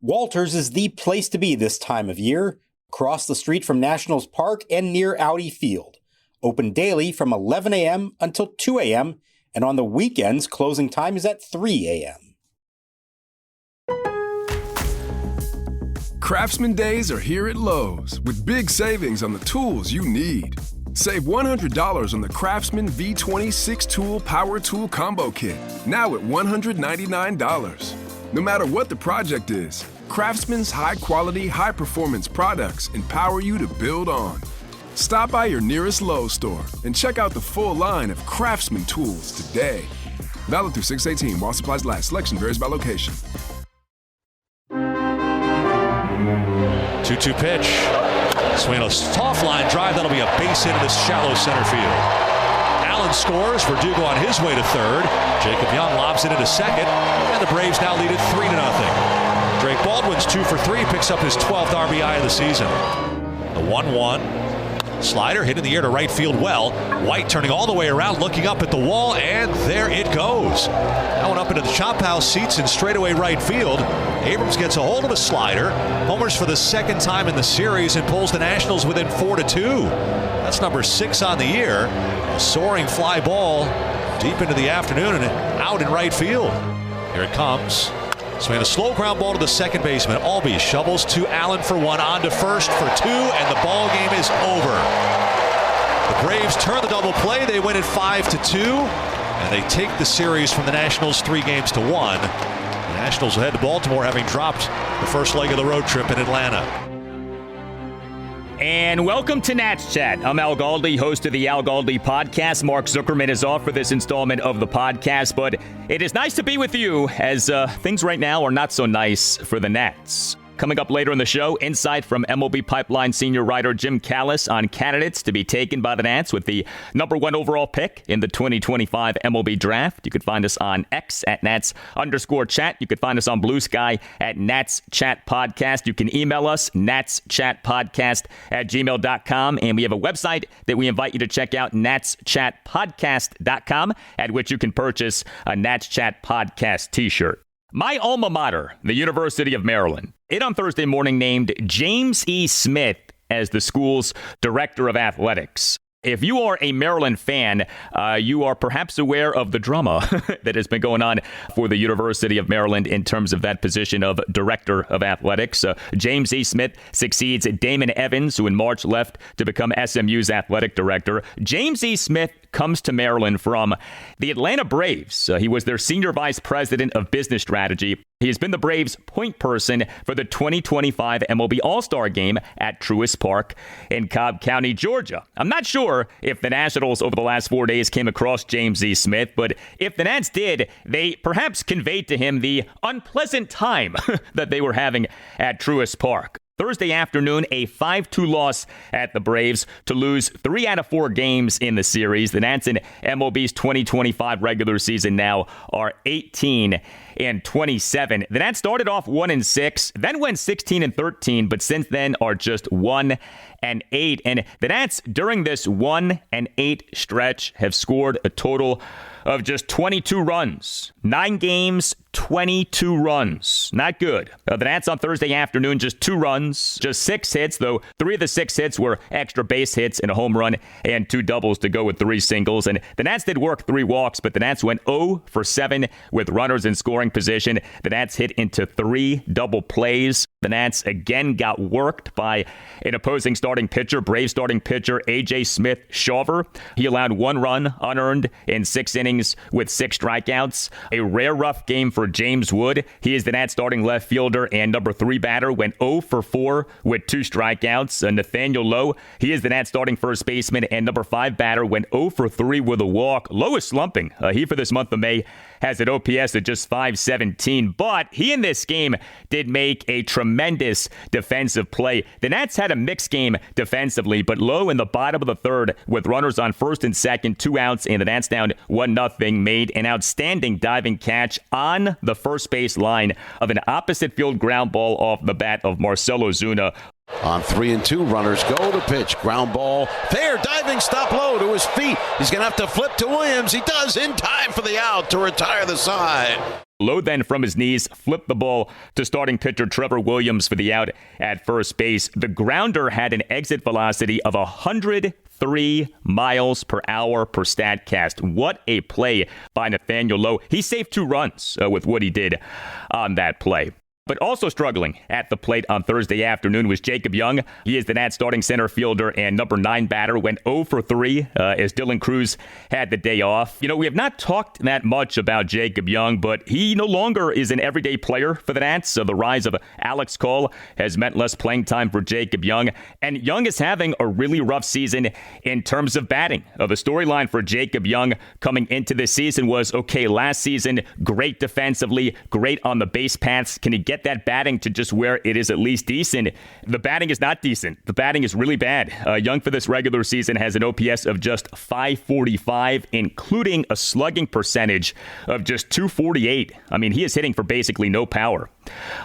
Walters is the place to be this time of year, across the street from Nationals Park and near Audi Field. Open daily from 11 a.m. until 2 a.m., and on the weekends, closing time is at 3 a.m. Craftsman Days are here at Lowe's with big savings on the tools you need. Save $100 on the Craftsman V20 6-Tool Power Tool Combo Kit, now at $199. No matter what the project is, Craftsman's high-quality, high-performance products empower you to build on. Stop by your nearest Lowe's store and check out the full line of Craftsman tools today. Valid through 6/18 while supplies last. Selection varies by location. 2-2 pitch. Swing a soft line drive. That'll be a base hit into shallow center field. Allen scores. Verdugo on his way to third. Jacob Young lobs it into second. And the Braves now lead it 3-0. Drake Baldwin's 2 for 3. Picks up his 12th RBI of the season. The 1-1. Slider hit in the air to right field well. White turning all the way around, looking up at the wall, and there it goes. That one up into the chop house seats in straightaway right field. Abrams gets a hold of a slider, homers for the second time in the series, and pulls the Nationals within 4-2. That's number 6 on the year. A soaring fly ball deep into the afternoon and out in right field. Here it comes. Swinging a slow ground ball to the second baseman. Albee shovels to Allen for 1, on to first for 2, and the ball game is over. The Braves turn the double play. They win it 5-2, and they take the series from the Nationals 3-1. The Nationals will head to Baltimore, having dropped the first leg of the road trip in Atlanta. And welcome to Nats Chat. I'm Al Galdi, host of the Al Galdi podcast. Mark Zuckerman is off for this installment of the podcast, but it is nice to be with you as things right now are not so nice for the Nats. Coming up later in the show, insight from MLB Pipeline senior writer Jim Callis on candidates to be taken by the Nats with the number 1 overall pick in the 2025 MLB draft. You can find us on X at Nats_chat. You can find us on Blue Sky at Nats Chat Podcast. You can email us, natschatpodcast@gmail.com. And we have a website that we invite you to check out, natschatpodcast.com, at which you can purchase a Nats Chat Podcast t-shirt. My alma mater, the University of Maryland, it on Thursday morning named James E. Smith as the school's director of athletics. If you are a Maryland fan, you are perhaps aware of the drama that has been going on for the University of Maryland in terms of that position of director of athletics. James E. Smith succeeds Damon Evans, who in March left to become SMU's athletic director. James E. Smith comes to Maryland from the Atlanta Braves. He was their senior vice president of business strategy. He has been the Braves' point person for the 2025 MLB All-Star Game at Truist Park in Cobb County, Georgia. I'm not sure if the Nationals over the last 4 days came across James E. Smith, but if the Nats did, they perhaps conveyed to him the unpleasant time that they were having at Truist Park. Thursday afternoon, a 5-2 loss at the Braves to lose 3 out of 4 games in the series. The Nats in MLB's 2025 regular season now are 18-27. The Nats started off 1-6, then went 16-13, but since then are just 1-8. And the Nats, during this 1-8 stretch, have scored a total of just 22 runs. 9 games, 22 runs. Not good. The Nats on Thursday afternoon, just 2 runs, just 6 hits, though 3 of the 6 hits were extra base hits and a home run and 2 doubles to go with 3 singles. And the Nats did work 3 walks, but the Nats went 0 for 7 with runners in scoring position. The Nats hit into 3 double plays. The Nats again got worked by an opposing starting pitcher, Brave starting pitcher A.J. Smith-Shawver. He allowed 1 run unearned in 6 innings with 6 strikeouts. A rare rough game for James Wood. He is the Nats starting left fielder and number 3 batter, went 0 for 4 with 2 strikeouts. Nathaniel Lowe, he is the Nats starting first baseman and number 5 batter, went 0 for 3 with a walk. Lowe is slumping. He, for this month of May, has an OPS at just .517, but he in this game did make a tremendous defensive play. The Nats had a mixed game defensively, but Lowe in the bottom of the third with runners on first and second, 2 outs, and the Nats down 1-0, made an outstanding diving catch on the first base line of an opposite field ground ball off the bat of Marcell Ozuna. On 3-2, runners go to pitch. Ground ball. Fair diving stop low to his feet. He's going to have to flip to Williams. He does in time for the out to retire the side. Lowe then from his knees flipped the ball to starting pitcher Trevor Williams for the out at first base. The grounder had an exit velocity of 103 miles per hour per StatCast. What a play by Nathaniel Lowe. He saved 2 runs with what he did on that play. But also struggling at the plate on Thursday afternoon was Jacob Young. He is the Nats starting center fielder and number 9 batter. Went 0 for 3 as Dylan Cruz had the day off. We have not talked that much about Jacob Young, but he no longer is an everyday player for the Nats. So the rise of Alex Cole has meant less playing time for Jacob Young. And Young is having a really rough season in terms of batting. The storyline for Jacob Young coming into this season was, okay, last season, great defensively, great on the base paths. Can he get that batting to just where it is at least decent? The batting is not decent. The batting is really bad. Young for this regular season has an OPS of just 545, including a slugging percentage of just 248. I mean, he is hitting for basically no power.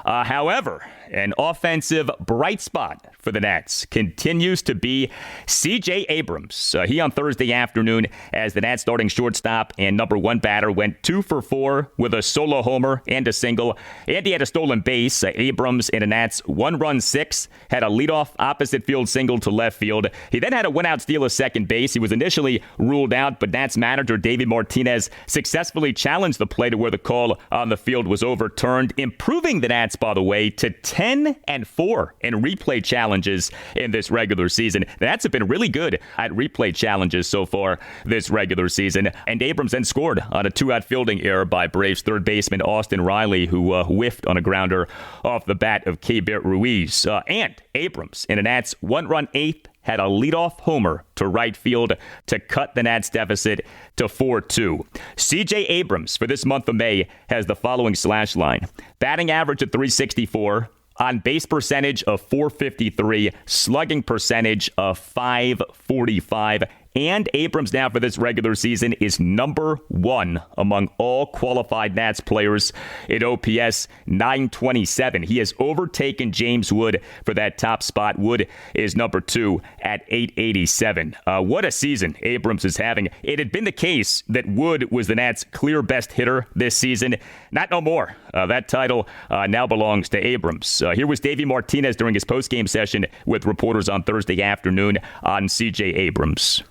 However, an offensive bright spot for the Nats continues to be CJ Abrams. He on Thursday afternoon as the Nats starting shortstop and number 1 batter went 2 for 4 with a solo homer and a single. And he had a stolen base. Abrams in a Nats 1-run 6 had a leadoff opposite field single to left field. He then had a 1-out steal of second base. He was initially ruled out, but Nats manager Davey Martinez successfully challenged the play to where the call on the field was overturned, improving the Nats, by the way, to 10-4 in replay challenges in this regular season. The Nats have been really good at replay challenges so far this regular season. And Abrams then scored on a 2-out fielding error by Braves third baseman Austin Riley, who whiffed on a grounder off the bat of Keibert Ruiz. And Abrams in a Nats 1-run 8th had a leadoff homer to right field to cut the Nats deficit to 4-2. CJ Abrams for this month of May has the following slash line. Batting average of 364, on base percentage of 453, slugging percentage of 545. And Abrams now for this regular season is number 1 among all qualified Nats players at OPS 927. He has overtaken James Wood for that top spot. Wood is number 2 at 887. What a season Abrams is having. It had been the case that Wood was the Nats' clear best hitter this season. Not no more. That title now belongs to Abrams. Here was Davey Martinez during his postgame session with reporters on Thursday afternoon on CJ Abrams.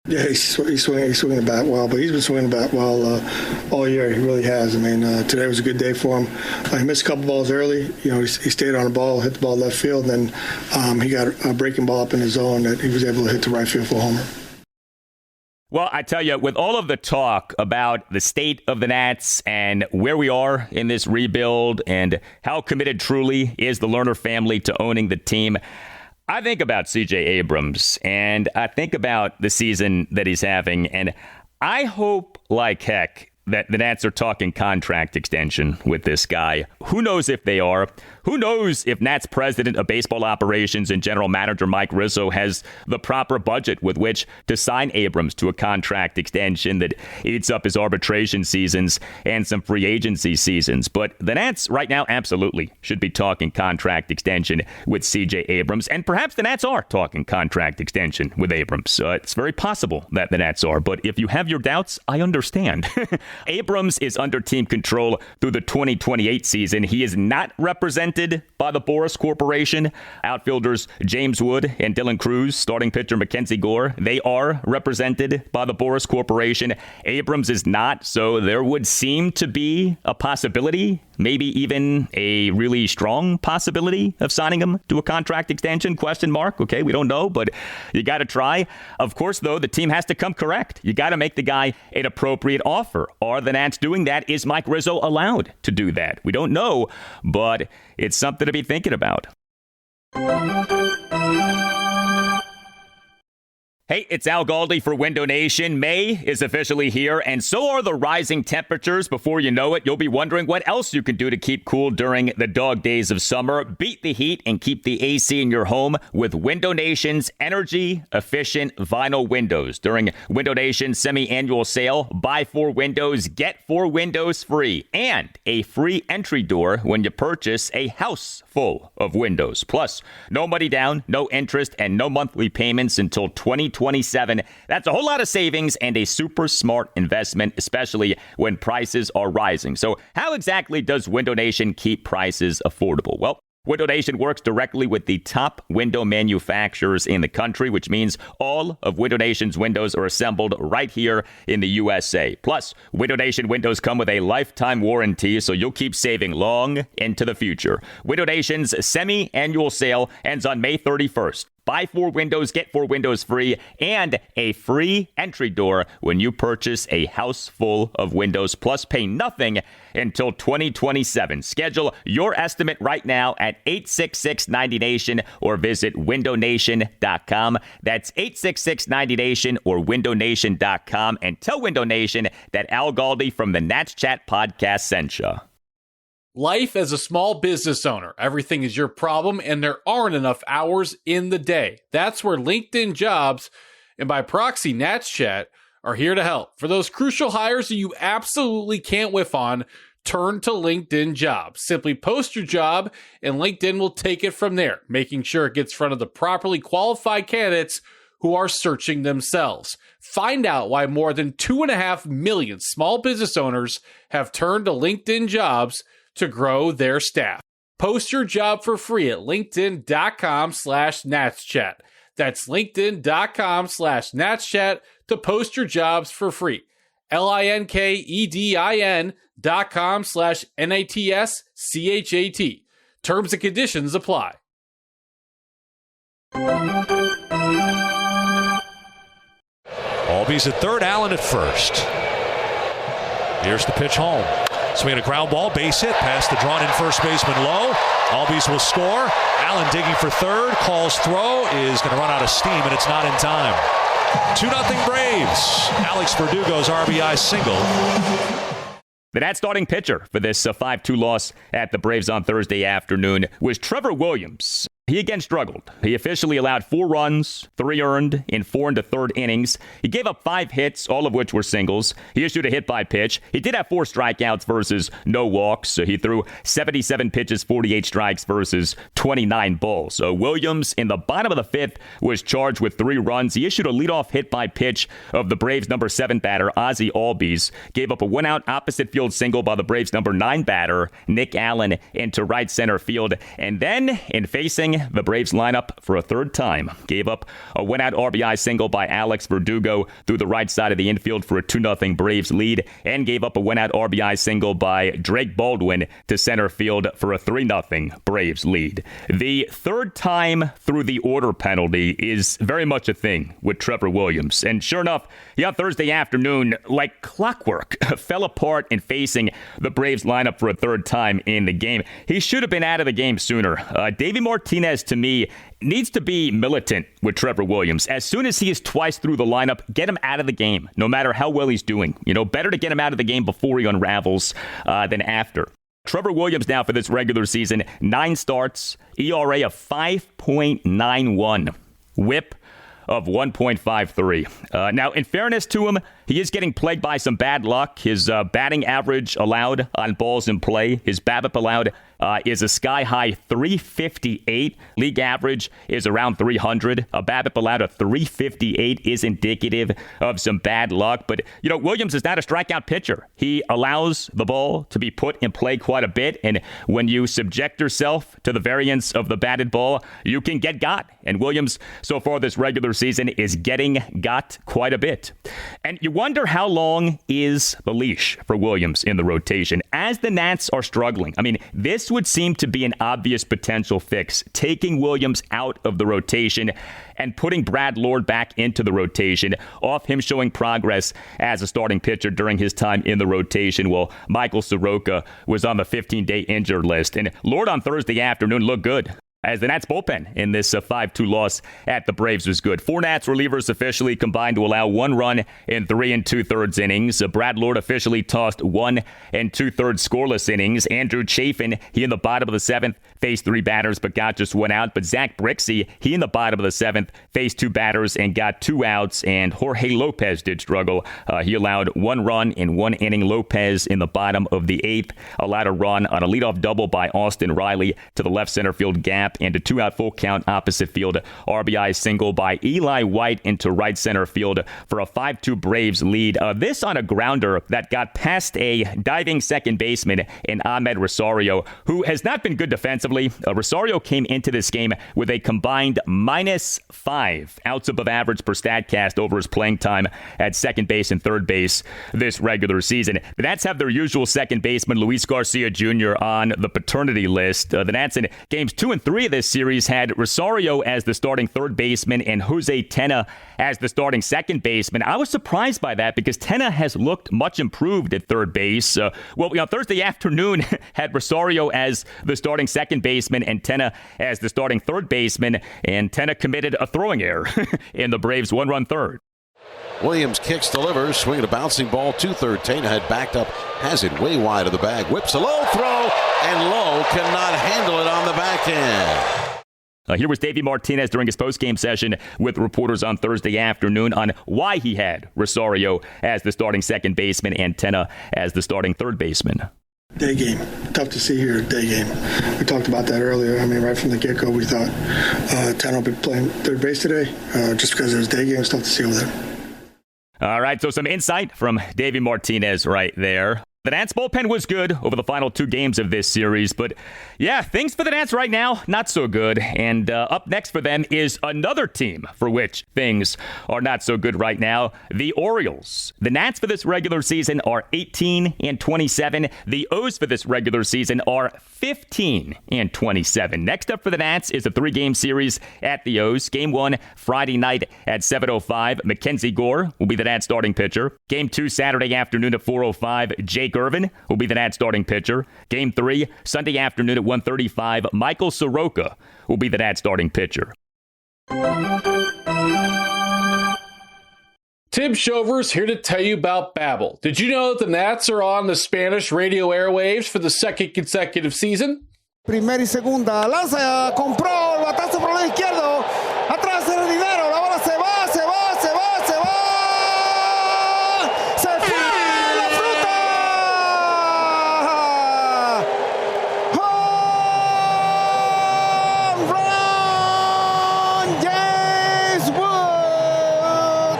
Yeah, he's swinging the bat well, but he's been swinging the bat well all year. He really has. I mean, today was a good day for him. He missed a couple balls early. He stayed on the ball, hit the ball left field, and then he got a breaking ball up in his zone that he was able to hit the right field for a homer. Well, I tell you, with all of the talk about the state of the Nats and where we are in this rebuild and how committed truly is the Lerner family to owning the team, I think about CJ Abrams, and I think about the season that he's having, and I hope like heck that the Nats are talking contract extension with this guy. Who knows if they are? Who knows if Nats president of baseball operations and general manager Mike Rizzo has the proper budget with which to sign Abrams to a contract extension that eats up his arbitration seasons and some free agency seasons. But the Nats right now absolutely should be talking contract extension with CJ Abrams. And perhaps the Nats are talking contract extension with Abrams. It's very possible that the Nats are. But if you have your doubts, I understand. Abrams is under team control through the 2028 season. He is not represented by the Boras Corporation. Outfielders James Wood and Dylan Cruz, starting pitcher Mackenzie Gore, they are represented by the Boras Corporation. Abrams is not, so there would seem to be a possibility, maybe even a really strong possibility of signing him to a contract extension, ? Okay, we don't know, but you got to try. Of course, though, the team has to come correct. You got to make the guy an appropriate offer. Are the Nats doing that? Is Mike Rizzo allowed to do that? We don't know, but it's something to be thinking about. Hey, it's Al Galdi for Window Nation. May is officially here, and so are the rising temperatures. Before you know it, you'll be wondering what else you can do to keep cool during the dog days of summer. Beat the heat and keep the AC in your home with Window Nation's energy-efficient vinyl windows. During Window Nation's semi-annual sale, buy 4 windows, get 4 windows free, and a free entry door when you purchase a house full of windows. Plus, no money down, no interest, and no monthly payments until 2020. 2027. That's a whole lot of savings and a super smart investment, especially when prices are rising. So how exactly does Window Nation keep prices affordable? Well, Window Nation works directly with the top window manufacturers in the country, which means all of Window Nation's windows are assembled right here in the USA. Plus, Window Nation windows come with a lifetime warranty, so you'll keep saving long into the future. Window Nation's semi-annual sale ends on May 31st. Buy 4 windows, get 4 windows free, and a free entry door when you purchase a house full of windows, plus pay nothing until 2027. Schedule your estimate right now at 866-90NATION or visit windownation.com. That's 866-90NATION or windownation.com, and tell Window Nation that Al Galdi from the Nats Chat podcast sent you. Life as a small business owner, everything is your problem and there aren't enough hours in the day. That's where LinkedIn Jobs and by proxy Nats Chat are here to help. For those crucial hires that you absolutely can't whiff on, turn to LinkedIn Jobs. Simply post your job and LinkedIn will take it from there, making sure it gets in front of the properly qualified candidates who are searching themselves. Find out why more than 2.5 million small business owners have turned to LinkedIn Jobs to grow their staff. Post your job for free at linkedin.com/natschat. That's linkedin.com/natschat to post your jobs for free. linkedin.com/natschat. Terms and conditions apply. Albies at third, Allen at first. Here's the pitch home. Swing a ground ball, base hit, past the drawn-in first baseman Lowe. Albies will score. Allen digging for third, calls throw, is going to run out of steam, and it's not in time. 2-0 Braves. Alex Verdugo's RBI single. The Nats starting pitcher for this 5-2 loss at the Braves on Thursday afternoon was Trevor Williams. He again struggled. He officially allowed 4 runs, 3 earned in 4 and a third innings. He gave up 5 hits, all of which were singles. He issued a hit by pitch. He did have 4 strikeouts versus no walks. So he threw 77 pitches, 48 strikes versus 29 balls. So Williams, in the bottom of the 5th, was charged with 3 runs. He issued a leadoff hit by pitch of the Braves' number 7 batter, Ozzie Albies. Gave up a 1-out opposite field single by the Braves' number 9 batter, Nick Allen, into right center field. And then, in facing the Braves lineup for a third time, gave up a 1-out RBI single by Alex Verdugo through the right side of the infield for a 2-0 Braves lead, and gave up a 1-out RBI single by Drake Baldwin to center field for a 3-0 Braves lead. The third time through the order penalty is very much a thing with Trevor Williams, and sure enough, he on Thursday afternoon, like clockwork, fell apart in facing the Braves lineup for a third time in the game. He should have been out of the game sooner. Davey Martinez, to me, needs to be militant with Trevor Williams. As soon as he is twice through the lineup, get him out of the game, no matter how well he's doing. You know, better to get him out of the game before he unravels than after. Trevor Williams now for this regular season, 9 starts, ERA of 5.91, whip of 1.53. Now, in fairness to him, he is getting plagued by some bad luck. His batting average allowed on balls in play, his BABIP allowed is a sky-high 358. League average is around 300. A BABIP allowed of 358 is indicative of some bad luck. But, you know, Williams is not a strikeout pitcher. He allows the ball to be put in play quite a bit. And when you subject yourself to the variance of the batted ball, you can get got. And Williams, so far this regular season, is getting got quite a bit. And you wonder how long is the leash for Williams in the rotation as the Nats are struggling. I mean, this would seem to be an obvious potential fix, taking Williams out of the rotation and putting Brad Lord back into the rotation, off him showing progress as a starting pitcher during his time in the rotation, while Michael Soroka was on the 15-day injured list. And Lord on Thursday afternoon looked good, as the Nats bullpen in this 5-2 loss at the Braves was good. 4 Nats relievers officially combined to allow 1 run in 3 2/3 innings. Brad Lord officially tossed 1 2/3 scoreless innings. Andrew Chafin, he in the bottom of the 7th, faced 3 batters but got just 1 out. But Zach Brixey, he in the bottom of the 7th, faced 2 batters and got 2 outs. And Jorge Lopez did struggle. He allowed 1 run in 1 inning. Lopez in the bottom of the 8th allowed a run on a leadoff double by Austin Riley to the left center field gap and a 2-out full count opposite field RBI single by Eli White into right center field for a 5-2 Braves lead. This on a grounder that got past a diving second baseman in Amed Rosario, who has not been good defensively. Rosario came into this game with a combined -5 outs above average per Statcast over his playing time at second base and third base this regular season. The Nats have their usual second baseman, Luis Garcia Jr., on the paternity list. The Nats in games 2 and 3 of this series had Rosario as the starting third baseman and Jose Tena as the starting second baseman. I was surprised by that because Tena has looked much improved at third base. Thursday afternoon had Rosario as the starting second baseman and Tena as the starting third baseman, and Tena committed a throwing error in the Braves' 1-run third. Williams kicks, delivers, swinging a bouncing ball, 2-3. Tena had backed up, has it way wide of the bag, whips a low throw, and Lowe cannot handle it on the backhand. Here was Davey Martinez during his post-game session with reporters on Thursday afternoon on why he had Rosario as the starting second baseman and Tena as the starting third baseman. Day game. Tough to see here, day game. We talked about that earlier. I mean, right from the get-go, we thought Tena will be playing third base today just because it was day game. It's tough to see over there. All right, so some insight from Davey Martinez right there. The Nats bullpen was good over the final 2 games of this series, but yeah, things for the Nats right now, not so good. And up next for them is another team for which things are not so good right now, the Orioles. The Nats for this regular season are 18-27. The O's for this regular season are 15-27. Next up for the Nats is a 3-game series at the O's. Game 1, Friday night at 7:05. Mackenzie Gore will be the Nats starting pitcher. Game 2, Saturday afternoon at 4:05. Jake Irvin will be the Nats starting pitcher. Game 3, Sunday afternoon at 1:35. Michael Soroka will be the Nats starting pitcher. Tim Shover's here to tell you about Babbel. Did you know that the Nats are on the Spanish radio airwaves for the 2nd consecutive season? Primera y segunda, lanza, compró, el batazo por el lado izquierdo, atrás el dinero, la bola se va, se va, se va, se va, se fue la fruta. Home run, James Wood.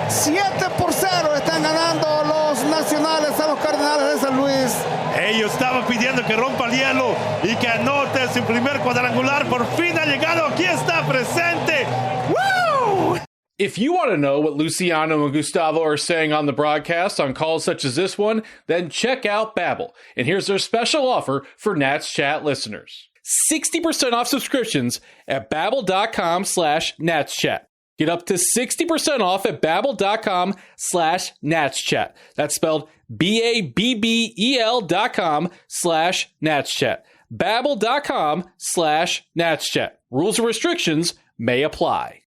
7-0 están ganando los nacionales a los Cardenales de San Luis. Ellos estaban pidiendo que rompa el hielo y que anote su primer cuadrangular. Por fin ha llegado. Aquí está presente. ¡Woo! If you want to know what Luciano and Gustavo are saying on the broadcast on calls such as this one, then check out Babbel. And here's their special offer for Nats Chat listeners. 60% off subscriptions at babbel.com/NatsChat. Get up to 60% off at babbel.com/NatsChat. That's spelled BABBEL.com/NatsChat. Babbel.com/NatsChat. Rules and restrictions may apply.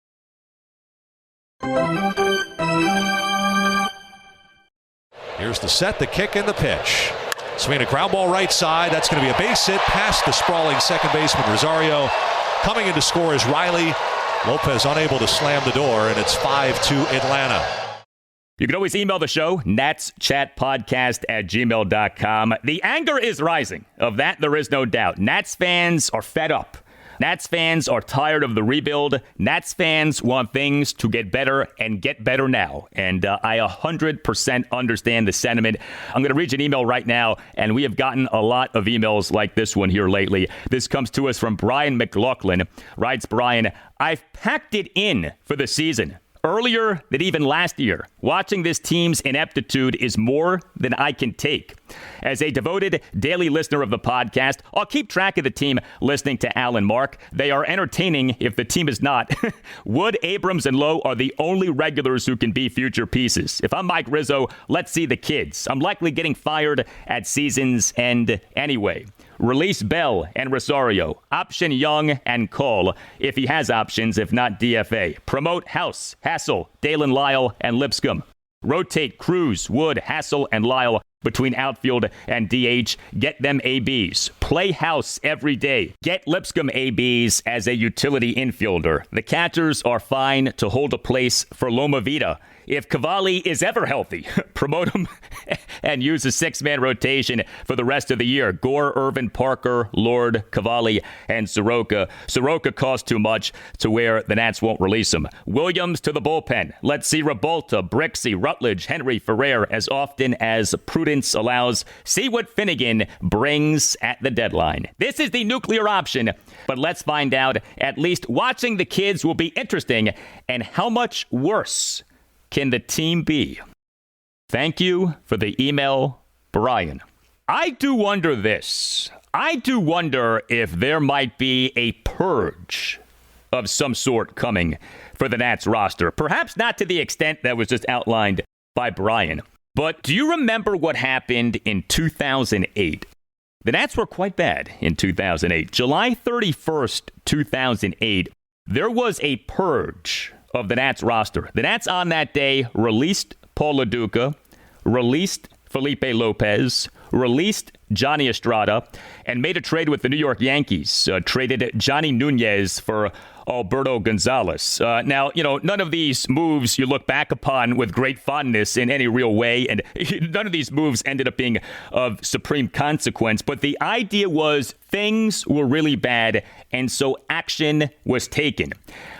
Here's the set, the kick, and the pitch. Swinging a ground ball right side. That's going to be a base hit past the sprawling second baseman Rosario. Coming in to score is Riley. Lopez unable to slam the door, and it's 5-2 Atlanta. You can always email the show, natschatpodcast@gmail.com. The anger is rising. Of that, there is no doubt. Nats fans are fed up. Nats fans are tired of the rebuild. Nats fans want things to get better and get better now. And I 100% understand the sentiment. I'm going to read you an email right now, and we have gotten a lot of emails like this one here lately. This comes to us from Brian McLaughlin. Writes Brian, I've packed it in for the season. Earlier than even last year, watching this team's ineptitude is more than I can take. As a devoted daily listener of the podcast, I'll keep track of the team listening to Al and Mark. They are entertaining if the team is not. Wood, Abrams, and Lowe are the only regulars who can be future pieces. If I'm Mike Rizzo, let's see the kids. I'm likely getting fired at season's end anyway. Release Bell and Rosario. Option Young and Cole, if he has options, if not DFA. Promote House, Hassel, Dalen Lyle, and Lipscomb. Rotate Cruz, Wood, Hassel, and Lyle between outfield and DH. Get them ABs. Play house every day. Get Lipscomb ABs as a utility infielder. The catchers are fine to hold a place for Loma Vida. If Cavalli is ever healthy, promote him and use a 6-man rotation for the rest of the year. Gore, Irvin, Parker, Lord, Cavalli, and Soroka. Soroka costs too much to where the Nats won't release him. Williams to the bullpen. Let's see Revolta, Brixey, Rutledge, Henry, Ferrer as often as prudence allows. See what Finnegan brings at the deadline. This is the nuclear option, but let's find out. At least watching the kids will be interesting. And how much worse can the team be? Thank you for the email, Brian. I do wonder this. I do wonder if there might be a purge of some sort coming for the Nats roster. Perhaps not to the extent that was just outlined by Brian. But do you remember what happened in 2008? The Nats were quite bad in 2008. July 31st, 2008, there was a purge of the Nats roster. The Nats on that day released Paul LaDuca, released Felipe Lopez, released Johnny Estrada, and made a trade with the New York Yankees. Traded Johnny Nunez for Alberto Gonzalez. Now, none of these moves you look back upon with great fondness in any real way, and none of these moves ended up being of supreme consequence, but the idea was things were really bad, and so action was taken.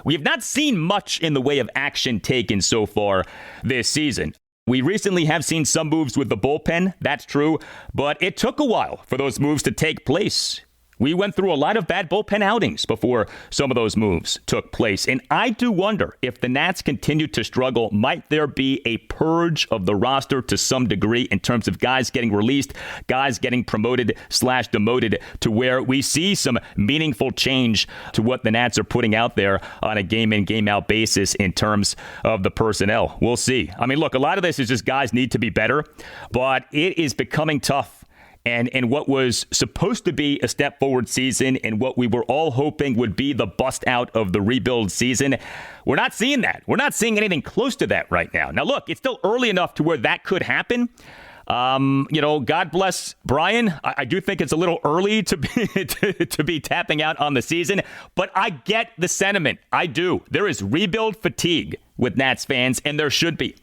We have not seen much in the way of action taken so far this season. We recently have seen some moves with the bullpen, that's true, but it took a while for those moves to take place. We went through a lot of bad bullpen outings before some of those moves took place. And I do wonder if the Nats continue to struggle, might there be a purge of the roster to some degree in terms of guys getting released, guys getting promoted/demoted to where we see some meaningful change to what the Nats are putting out there on a game-in, game-out basis in terms of the personnel. We'll see. I mean, look, a lot of this is just guys need to be better, but it is becoming tough. And what was supposed to be a step forward season and what we were all hoping would be the bust out of the rebuild season, we're not seeing that. We're not seeing anything close to that right now. Now, look, it's still early enough to where that could happen. God bless Brian. I do think it's a little early to be to be tapping out on the season, but I get the sentiment. I do. There is rebuild fatigue with Nats fans, and there should be.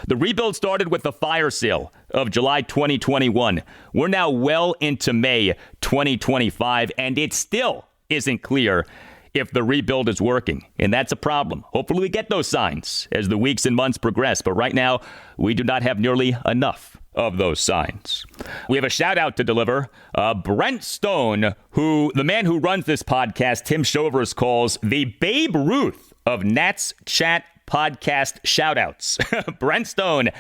The rebuild started with the fire sale of July 2021. We're now well into May 2025, and it still isn't clear if the rebuild is working, and that's a problem. Hopefully we get those signs as the weeks and months progress, but right now we do not have nearly enough of those signs. We have a shout out to deliver. Brent Stone, who the man who runs this podcast, Tim Shovers, calls the Babe Ruth of Nats Chat podcast shoutouts. Brent Stone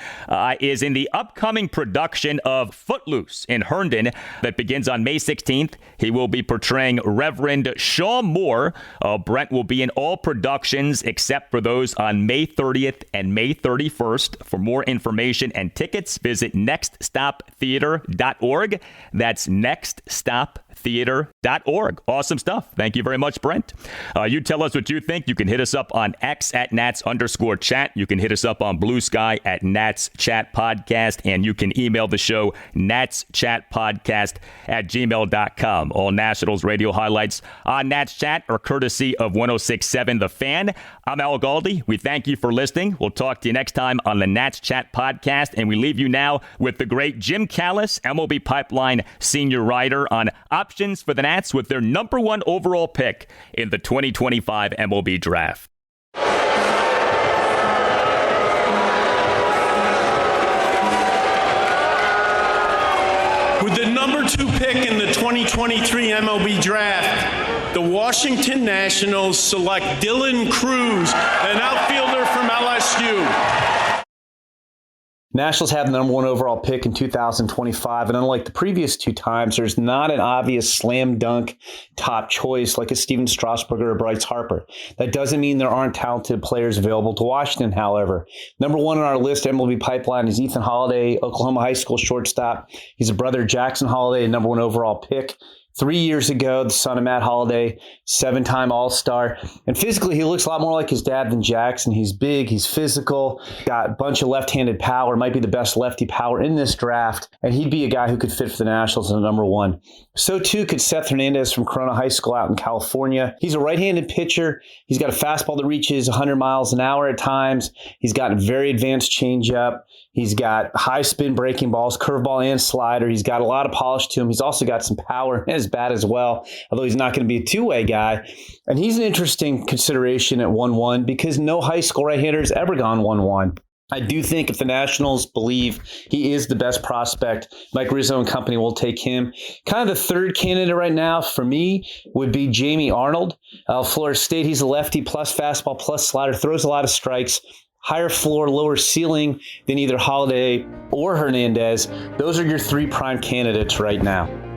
is in the upcoming production of Footloose in Herndon that begins on May 16th. He will be portraying Reverend Shaw Moore. Brent will be in all productions except for those on May 30th and May 31st. For more information and tickets, visit nextstoptheater.org. That's nextstoptheater.org. Awesome stuff. Thank you very much, Brent. You tell us what you think. You can hit us up on X at Nats_chat. You can hit us up on Blue Sky at Nats Chat Podcast, and you can email the show natschatpodcast@gmail.com. All Nationals radio highlights on Nats Chat are courtesy of 106.7 The Fan. I'm Al Galdi. We thank you for listening. We'll talk to you next time on the Nats Chat Podcast, and we leave you now with the great Jim Callis, MLB Pipeline senior writer, on options for the Nats with their number 1 overall pick in the 2025 MLB Draft. With the number 2 pick in the 2023 MLB Draft, the Washington Nationals select Dylan Cruz, an outfielder from LSU. Nationals have the number 1 overall pick in 2025, and unlike the previous 2 times, there's not an obvious slam dunk top choice like a Steven Strasburger or Bryce Harper. That doesn't mean there aren't talented players available to Washington, however. Number 1 on our list, MLB Pipeline, is Ethan Holiday, Oklahoma high school shortstop. He's a brother of Jackson Holiday, a number 1 overall pick 3 years ago, the son of Matt Holliday, 7-time All-Star. And physically, he looks a lot more like his dad than Jackson. He's big, he's physical, got a bunch of left-handed power, might be the best lefty power in this draft. And he'd be a guy who could fit for the Nationals in the number 1. So too could Seth Hernandez from Corona High School out in California. He's a right-handed pitcher. He's got a fastball that reaches 100 miles an hour at times. He's got a very advanced changeup. He's got high spin breaking balls, curveball and slider. He's got a lot of polish to him. He's also got some power in his bat as well, although he's not going to be a two-way guy. And he's an interesting consideration at 1-1 because no high school right-hander has ever gone 1-1. I do think if the Nationals believe he is the best prospect, Mike Rizzo and company will take him. Kind of the third candidate right now for me would be Jamie Arnold. Florida State, he's a lefty, plus fastball, plus slider, throws a lot of strikes. Higher floor, lower ceiling than either Holliday or Hernandez. Those are your 3 prime candidates right now.